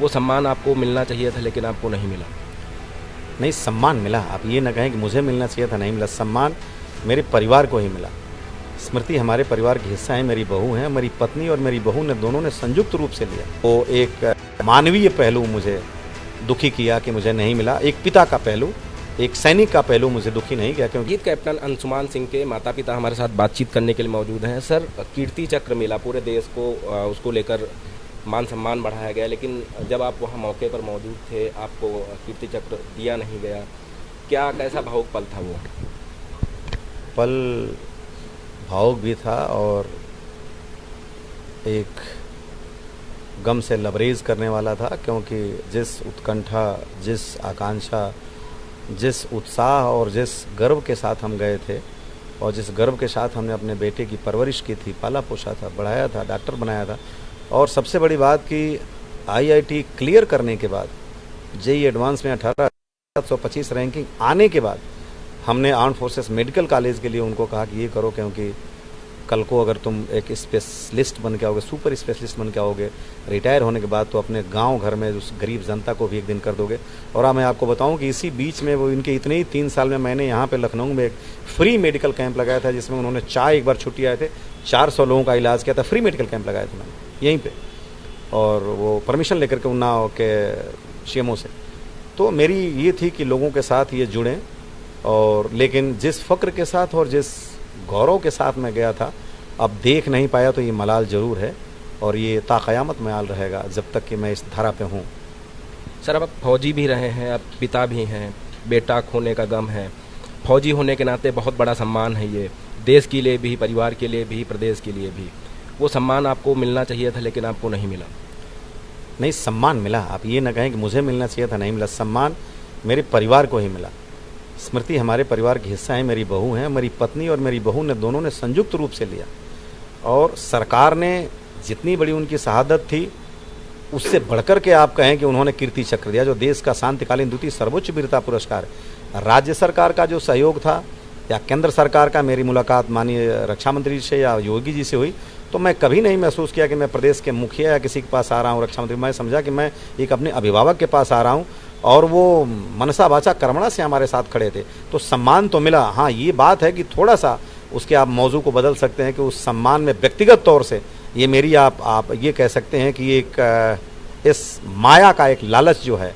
वो सम्मान आपको मिलना चाहिए था लेकिन आपको नहीं मिला। नहीं, सम्मान मिला। आप ये ना कहें कि मुझे मिलना चाहिए था, नहीं मिला। सम्मान मेरे परिवार को ही मिला। स्मृति हमारे परिवार की हिस्सा है, मेरी बहू है। मेरी पत्नी और मेरी बहू ने दोनों ने संयुक्त रूप से लिया। वो एक मानवीय पहलू मुझे दुखी किया कि मुझे नहीं मिला। एक पिता का पहलू, एक सैनिक का पहलू मुझे दुखी नहीं किया। क्योंकि गीत कैप्टन अंशुमान सिंह के माता पिता हमारे साथ बातचीत करने के लिए मौजूद हैं। सर, कीर्ति चक्र मिला, पूरे देश को उसको लेकर मान सम्मान बढ़ाया गया, लेकिन जब आप वहाँ मौके पर मौजूद थे आपको कीर्ति चक्र दिया नहीं गया। क्या, कैसा भावुक पल था वो? पल भावुक भी था और एक गम से लबरेज करने वाला था, क्योंकि जिस उत्कंठा, जिस आकांक्षा, जिस उत्साह और जिस गर्व के साथ हम गए थे और जिस गर्व के साथ हमने अपने बेटे की परवरिश की थी, पाला पोसा था, बढ़ाया था, डॉक्टर बनाया था, और सबसे बड़ी बात कि आईआईटी क्लियर करने के बाद, जेईई एडवांस में 1825 रैंकिंग आने के बाद हमने आर्म्ड फोर्सेस मेडिकल कॉलेज के लिए उनको कहा कि ये करो, क्योंकि कल को अगर तुम एक स्पेशलिस्ट बन के आओगे, सुपर स्पेशलिस्ट बन के आओगे, रिटायर होने के बाद तो अपने गांव घर में उस गरीब जनता को भी एक दिन कर दोगे। और मैं आपको बताऊं कि इसी बीच में वो इनके इतने ही 3 साल में मैंने यहाँ पे लखनऊ में एक फ्री मेडिकल कैंप लगाया था, जिसमें उन्होंने एक बार छुट्टी आए थे, 400 लोगों का इलाज किया था। फ्री मेडिकल कैंप लगाया था मैंने यहीं पर, और वो परमिशन लेकर के उन्नाव के सीएमओ से। तो मेरी ये थी कि लोगों के साथ ये जुड़ें, और लेकिन जिस फ़क्र के साथ और जिस गौरव के साथ मैं गया था, अब देख नहीं पाया तो ये मलाल ज़रूर है, और ये ताक़यामत मयाल रहेगा जब तक कि मैं इस धारा पे हूँ। सर, अब आप फौजी भी रहे हैं, अब पिता भी हैं, बेटा खोने का गम है। फौजी होने के नाते बहुत बड़ा सम्मान है ये, देश के लिए भी, परिवार के लिए भी, प्रदेश के लिए भी। वो सम्मान आपको मिलना चाहिए था लेकिन आपको नहीं मिला। नहीं, सम्मान मिला। आप ये ना कहें कि मुझे मिलना चाहिए था, नहीं मिला। सम्मान मेरे परिवार को ही मिला। स्मृति हमारे परिवार की हिस्सा है, मेरी बहू है। मेरी पत्नी और मेरी बहू ने दोनों ने संयुक्त रूप से लिया, और सरकार ने जितनी बड़ी उनकी शहादत थी उससे बढ़कर के आप कहें कि उन्होंने कीर्ति चक्र दिया, जो देश का शांतिकालीन द्वितीय सर्वोच्च वीरता पुरस्कार है। राज्य सरकार का जो सहयोग था या केंद्र सरकार का, मेरी मुलाकात माननीय रक्षा मंत्री से या योगी जी से हुई, तो मैं कभी नहीं महसूस किया कि मैं प्रदेश के मुखिया या किसी के पास आ रहा हूँ, रक्षा मंत्री। मैं समझा कि मैं एक अपने अभिभावक के पास आ रहा हूँ, और वो मनसा वाचा कर्मणा से हमारे साथ खड़े थे। तो सम्मान तो मिला। हाँ, ये बात है कि थोड़ा सा उसके आप मौजू को बदल सकते हैं कि उस सम्मान में व्यक्तिगत तौर से ये मेरी आप ये कह सकते हैं कि एक इस माया का एक लालच जो है,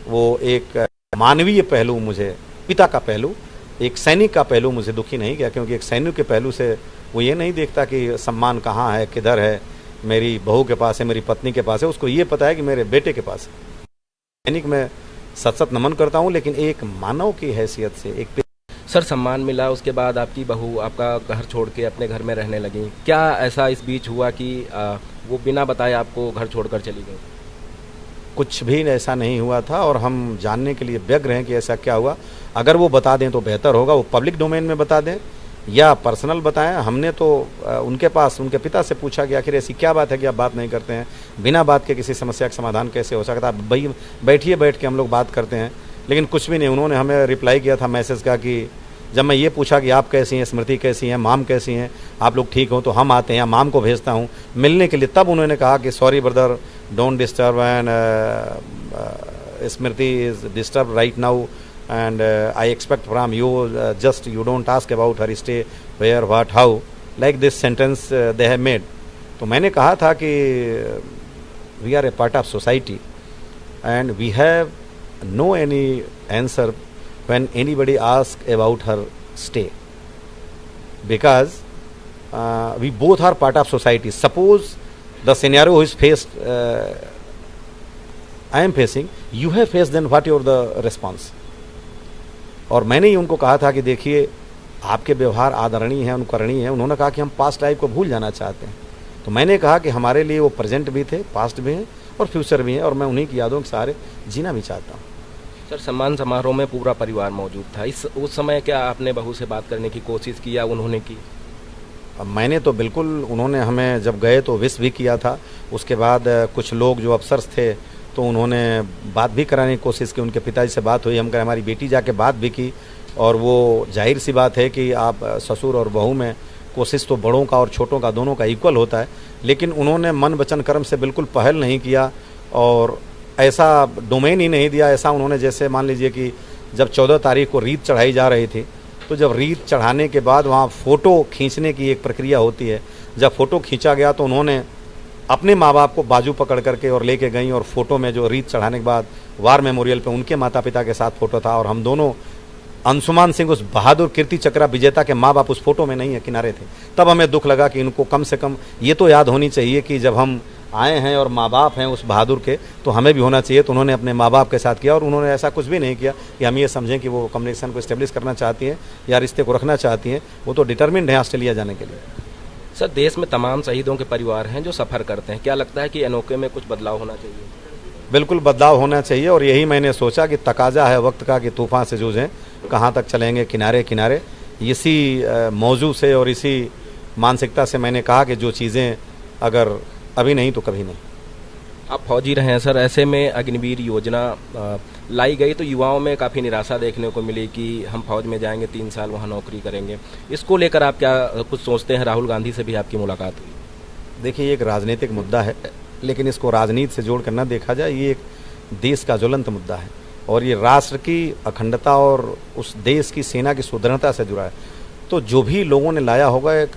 वो एक मानवीय पहलू मुझे, पिता का पहलू, एक सैनिक का पहलू मुझे दुखी नहीं किया। क्योंकि एक सैनिक के पहलू से वो ये नहीं देखता कि सम्मान कहाँ है, किधर है, मेरी बहू के पास है, मेरी पत्नी के पास है। उसको ये पता है कि मेरे बेटे के पास है। सैनिक में सत नमन करता हूँ, लेकिन एक मानव की हैसियत से एक। सर, सम्मान मिला, उसके बाद आपकी बहू आपका घर छोड़ के अपने घर में रहने लगी। क्या ऐसा इस बीच हुआ कि वो बिना बताए आपको घर छोड़कर चली गई? कुछ भी ऐसा नहीं हुआ था, और हम जानने के लिए व्यग्र हैं कि ऐसा क्या हुआ। अगर वो बता दें तो बेहतर होगा, वो पब्लिक डोमेन में बता दें या पर्सनल बताएं। हमने तो उनके पास, उनके पिता से पूछा कि आखिर ऐसी क्या बात है कि आप बात नहीं करते हैं, बिना बात के किसी समस्या का समाधान कैसे हो सकता है, आप बैठिए, बैठ के हम लोग बात करते हैं। लेकिन कुछ भी नहीं। उन्होंने हमें रिप्लाई किया था मैसेज का कि जब मैं ये पूछा कि आप कैसी हैं, स्मृति कैसी हैं, माम कैसी हैं, आप लोग ठीक हो, तो हम आते हैं, माम को भेजता हूँ मिलने के लिए। तब उन्होंने कहा कि sorry brother, don't disturb, and Smriti is disturb right now, and I expect from you just you don't ask about her stay, where, what, how, like this sentence they have made. तो मैंने कहा था कि we are a part of society and we have no any answer when anybody asks about her stay, because we both are part of society. Suppose the scenario is faced, I am facing, you have faced, then what your the response? और मैंने ही उनको कहा था कि देखिए, आपके व्यवहार आदरणीय है, अनुकरणीय है। उन्होंने कहा कि हम पास्ट लाइफ को भूल जाना चाहते हैं। तो मैंने कहा कि हमारे लिए वो प्रेजेंट भी थे, पास्ट भी हैं और फ्यूचर भी हैं, और मैं उन्हीं की यादों के सहारे जीना भी चाहता हूँ। सर, सम्मान समारोह में पूरा परिवार मौजूद था। उस समय क्या आपने बहू से बात करने की कोशिश की या उन्होंने की? मैंने तो बिल्कुल, उन्होंने हमें जब गए तो विश भी किया था। उसके बाद कुछ लोग जो अफसर्स थे तो उन्होंने बात भी कराने की कोशिश की। उनके पिताजी से बात हुई, हम कहे हमारी बेटी जाके बात भी की। और वो जाहिर सी बात है कि आप ससुर और बहू में कोशिश तो बड़ों का और छोटों का दोनों का इक्वल होता है, लेकिन उन्होंने मन वचन कर्म से बिल्कुल पहल नहीं किया। और ऐसा डोमेन ही नहीं दिया, ऐसा उन्होंने, जैसे मान लीजिए कि जब 14 तारीख को रीत चढ़ाई जा रही थी, तो जब रीत चढ़ाने के बाद वहाँ फ़ोटो खींचने की एक प्रक्रिया होती है, जब फ़ोटो खींचा गया तो उन्होंने अपने माँ बाप को बाजू पकड़ करके और लेके गई, और फ़ोटो में जो रीत चढ़ाने के बाद वार मेमोरियल पे उनके माता पिता के साथ फ़ोटो था, और हम दोनों, अंशुमान सिंह उस बहादुर कीर्ति चक्रा विजेता के माँ बाप उस फोटो में नहीं है, किनारे थे। तब हमें दुख लगा कि इनको कम से कम ये तो याद होनी चाहिए कि जब हम आए हैं और माँ बाप हैं उस बहादुर के, तो हमें भी होना चाहिए। तो उन्होंने अपने माँ बाप के साथ किया, और उन्होंने ऐसा कुछ भी नहीं किया कि हम ये समझें कि वो कम्युनिकेशन को इस्टेब्लिश करना चाहती हैं या रिश्ते को रखना चाहती हैं। वो तो डिटर्मिन्ड है ऑस्ट्रेलिया जाने के लिए। सर, देश में तमाम शहीदों के परिवार हैं जो सफ़र करते हैं, क्या लगता है कि एनओके में कुछ बदलाव होना चाहिए? बिल्कुल बदलाव होना चाहिए, और यही मैंने सोचा कि तकाजा है वक्त का कि तूफान से जूझें, कहाँ तक चलेंगे किनारे किनारे। इसी मौजू से और इसी मानसिकता से मैंने कहा कि जो चीज़ें अगर अभी नहीं तो कभी नहीं। आप फौजी रहे हैं सर, ऐसे में अग्निवीर योजना लाई गई तो युवाओं में काफ़ी निराशा देखने को मिली कि हम फौज में जाएंगे, 3 साल वहाँ नौकरी करेंगे। इसको लेकर आप क्या कुछ सोचते हैं? राहुल गांधी से भी आपकी मुलाकात हुई। देखिए, ये एक राजनीतिक मुद्दा है, लेकिन इसको राजनीति से जोड़ कर ना देखा जाए। ये एक देश का ज्वलंत मुद्दा है, और ये राष्ट्र की अखंडता और उस देश की सेना की सुदृढ़ता से जुड़ा है। तो जो भी लोगों ने लाया होगा, एक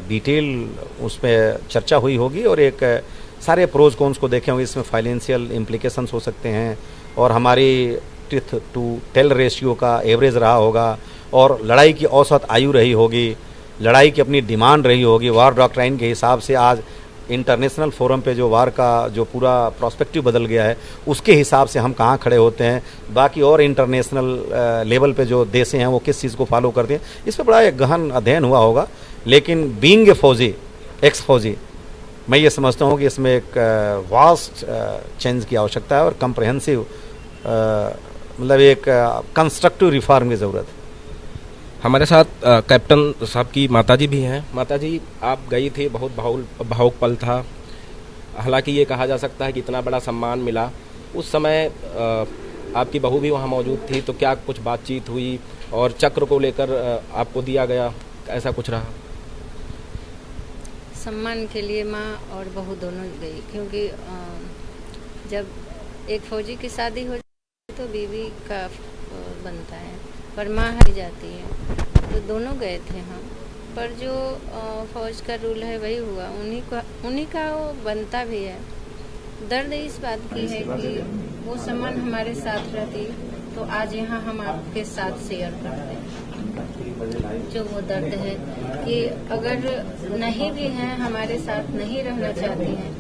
डिटेल उस पर चर्चा हुई होगी, और एक सारे प्रोज कॉन्स को देखे होंगे। इसमें फाइनेंशियल इम्प्लीकेशंस हो सकते हैं, और हमारी टिथ टू टेल रेशियो का एवरेज रहा होगा, और लड़ाई की औसत आयु रही होगी, लड़ाई की अपनी डिमांड रही होगी। वार डॉक्ट्राइन के हिसाब से आज इंटरनेशनल फोरम पे जो वार का जो पूरा प्रोस्पेक्टिव बदल गया है, उसके हिसाब से हम कहाँ खड़े होते हैं, बाकी और इंटरनेशनल लेवल पे जो देशें हैं वो किस चीज़ को फॉलो करते हैं, इस पर बड़ा एक गहन अध्ययन हुआ होगा। लेकिन बीइंग ए फौजी, एक्स फौजी, मैं ये समझता हूँ कि इसमें एक वास्ट चेंज की आवश्यकता है, और कंप्रहेंसिव मतलब एक कंस्ट्रक्टिव रिफॉर्म की ज़रूरत है। हमारे साथ कैप्टन साहब की माताजी भी हैं। माताजी, आप गई थी, बहुत भावुक पल था। हालांकि ये कहा जा सकता है कि इतना बड़ा सम्मान मिला, उस समय आपकी बहू भी वहाँ मौजूद थी, तो क्या कुछ बातचीत हुई और चक्र को लेकर आपको दिया गया, ऐसा कुछ रहा? सम्मान के लिए माँ और बहू दोनों गई, क्योंकि जब एक फौजी की शादी हो जाती तो बीवी का बनता है, पर माँ हट जाती है, तो दोनों गए थे हम। पर जो फौज का रूल है वही हुआ, उन्हीं का वो बनता भी है। दर्द इस बात की है कि वो सम्मान हमारे साथ रहती तो आज यहाँ हम आपके साथ शेयर करते हैं। जो वो दर्द है कि अगर नहीं भी हैं, हमारे साथ नहीं रहना चाहती हैं,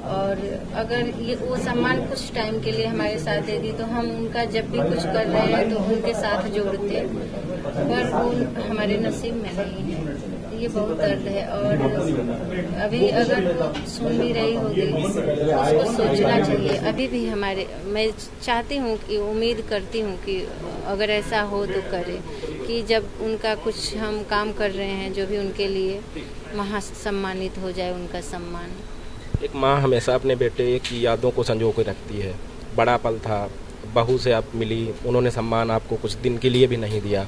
और अगर ये वो सम्मान कुछ टाइम के लिए हमारे साथ देगी तो हम उनका जब भी कुछ कर रहे हैं तो उनके साथ जोड़ते, पर वो हमारे नसीब में नहीं है। ये बहुत दर्द है, और अभी अगर वो सुन भी रही होगी तो उसको सोचना चाहिए। अभी भी मैं चाहती हूँ कि, उम्मीद करती हूँ कि अगर ऐसा हो तो करे, कि जब उनका कुछ हम काम कर रहे हैं जो भी उनके लिए, वहाँ सम्मानित हो जाए उनका सम्मान। एक माँ हमेशा अपने बेटे की यादों को संजो के रखती है। बड़ा पल था, बहू से आप मिली, उन्होंने सम्मान आपको कुछ दिन के लिए भी नहीं दिया,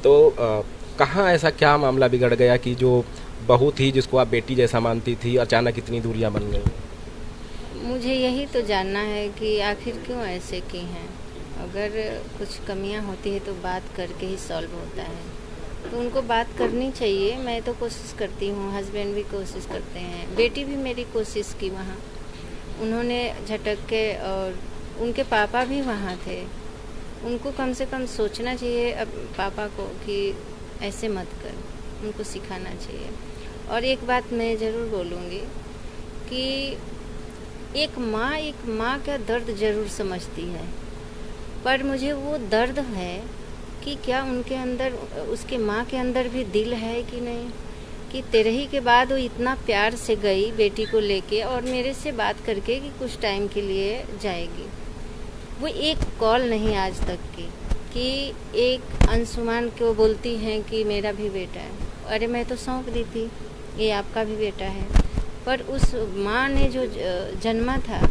तो कहाँ ऐसा क्या मामला बिगड़ गया कि जो बहू थी जिसको आप बेटी जैसा मानती थी, अचानक इतनी दूरियां बन गई? मुझे यही तो जानना है कि आखिर क्यों ऐसे की हैं। अगर कुछ कमियां होती है तो बात करके ही सॉल्व होता है, तो उनको बात करनी चाहिए। मैं तो कोशिश करती हूँ, हस्बैंड भी कोशिश करते हैं, बेटी भी मेरी कोशिश की वहाँ, उन्होंने झटक के, और उनके पापा भी वहाँ थे। उनको कम से कम सोचना चाहिए अब पापा को कि ऐसे मत कर, उनको सिखाना चाहिए। और एक बात मैं ज़रूर बोलूँगी कि एक माँ का दर्द ज़रूर समझती है, पर मुझे वो दर्द है कि क्या उनके अंदर, उसके माँ के अंदर भी दिल है कि नहीं, कि 13 के बाद वो इतना प्यार से गई बेटी को लेके, और मेरे से बात करके कि कुछ टाइम के लिए जाएगी। वो एक कॉल नहीं आज तक की कि एक अंशुमान को बोलती हैं कि मेरा भी बेटा है। अरे मैं तो सौंप दी थी, ये आपका भी बेटा है। पर उस माँ ने जो जन्मा था,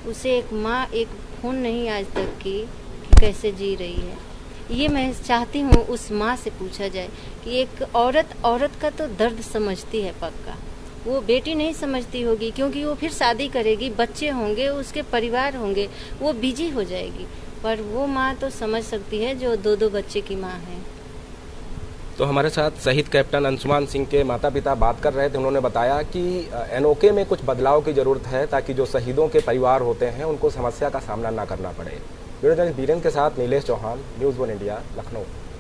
उसे एक माँ एक फोन नहीं आज तक की कि कैसे जी रही है। ये मैं चाहती हूँ उस माँ से पूछा जाए कि एक औरत का तो दर्द समझती है पक्का, वो बेटी नहीं समझती होगी, क्योंकि वो फिर शादी करेगी, बच्चे होंगे, उसके परिवार होंगे, वो बिजी हो जाएगी। पर वो माँ तो समझ सकती है जो 2-2 बच्चे की माँ है। तो हमारे साथ शहीद कैप्टन अंशुमान सिंह के माता पिता बात कर रहे थे। उन्होंने बताया कि एनओके में कुछ बदलाव की ज़रूरत है ताकि जो शहीदों के परिवार होते हैं उनको समस्या का सामना ना करना पड़े। वीडियो जर्नलिस्ट बीरेंद्र के साथ नीलेश चौहान, न्यूज़ 1 इंडिया, लखनऊ।